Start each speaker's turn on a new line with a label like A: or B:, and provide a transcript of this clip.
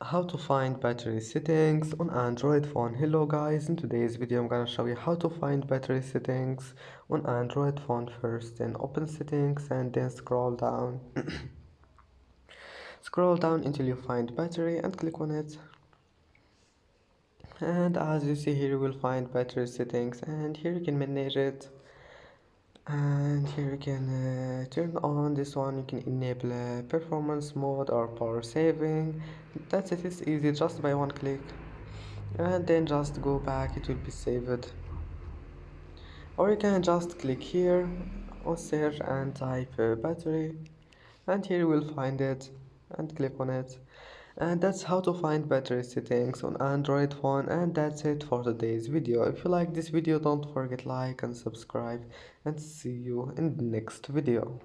A: How to find battery settings on Android phone. Hello guys, in today's video I'm gonna show you how to find battery settings on Android phone. First then open settings and then scroll down scroll down until you find battery and click on it, and as you see here you will find battery settings, and here you can manage it, and here you can turn on this one. You can enable performance mode or power saving. That's it, it's easy just by one click, and then just go back, it will be saved. Or you can just click here on search and type battery, and here you will find it and click on it. And that's how to find battery settings on Android phone, and that's it for today's video. If you like this video, don't forget like and subscribe, and see you in the next video.